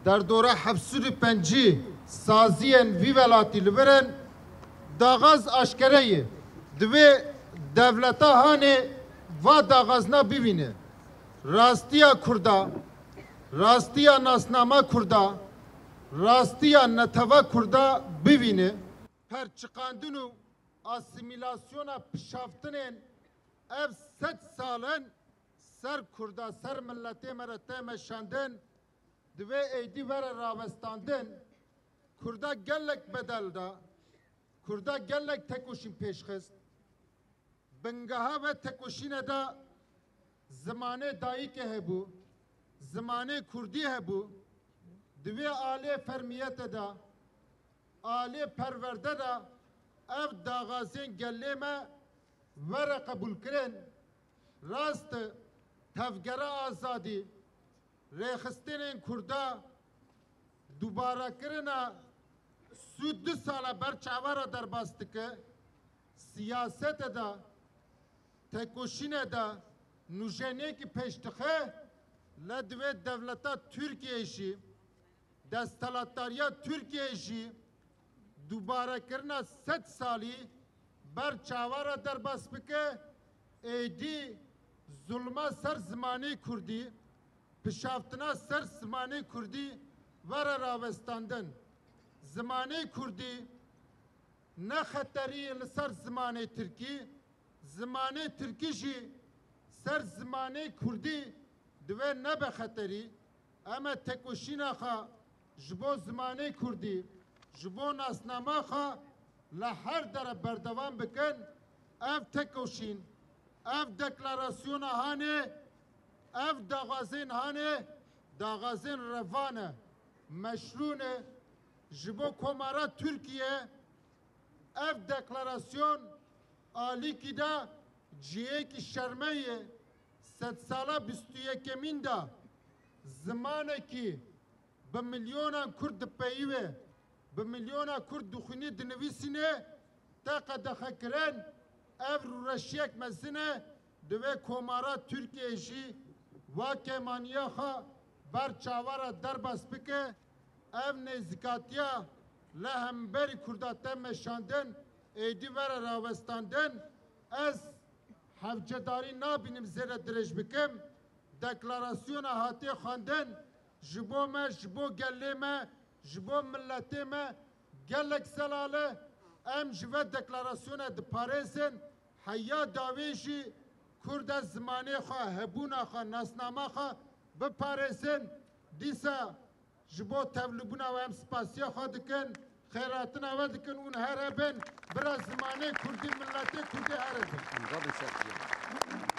در دوره 705 سازیان وی ولاتی لبرن داغاز اشکره دوی devleta hani va dağazna bivine rastiya kurda rastiya nasnama kurda rastiya netava kurda bivine per çıkandını asimilasyona pişaftının ev set salen ser kurda ser millete merete meşandın dve eydi vere ravestandın kurda gellek bedelda kurda gellek tekuşin peşkist بنگاه و تکوشین دا زمانه دایی که هبو زمانه کردی هبو دوی آله فرمیت دا آله پرورده دا اف داغازین گله ما ور قبول کرن راست تفگره آزادی ریخستین کردا دوباره کرنا سود 2 ساله برچاوارا در باست که سیاست دا تکوشینه دا نوجنه کی پیشتخه لدوی devleta Türkiye'şi destalatarya Türkiye'şi dubara kirna 7 sali ber çavara derbas bike eydi zulma ser zmani Kurdi pişaftına ser zmani Kurdi vere ravestandın zmani Kurdi ne xeteri ser zmani Türkiye زمانه ترکیشی سر زمانه کردی دوه نبه خطری اما تکوشین آخا جبو زمانه کردی جبو ناسنامه آخا لحر در بردوان بکن اف تکوشین اف دکلاراسیون هانه اف داغازین هانه داغازین روانه مشرونه جبو کمارا ترکیه اف دکلاراسیون آلی کی دا جیه کی شرمیه 100 ساله 21 دا زمانه کی به میلیونا کرد پیوه به میلیونا کرد دخونی دنویسینه تاقه دخکرن اف رشیک مزنه دوه کومارا ترکیه جی واکه مانیا خوا بر چاوارا در بس بکه اف نزکاتیا لهمبری کرداته مشاندن ایدی ور راوستاندن از حفجداری نابینم زیر درج بکم دکلاراسیون هاتی خواندن جبو ما جبو گلی ما جبو ملتی ما گلک سلاله ام جوه دکلاراسیون دپارزن حیا داویشی کرد زمانی خواه هبونا خواه ناسناما خواه بپارزن دیسا جبو تولبونا و ام سپاسیا خواه دکن خیراتنا و دکن اون هر بن برای زمانه کردی ملت کردی هر بن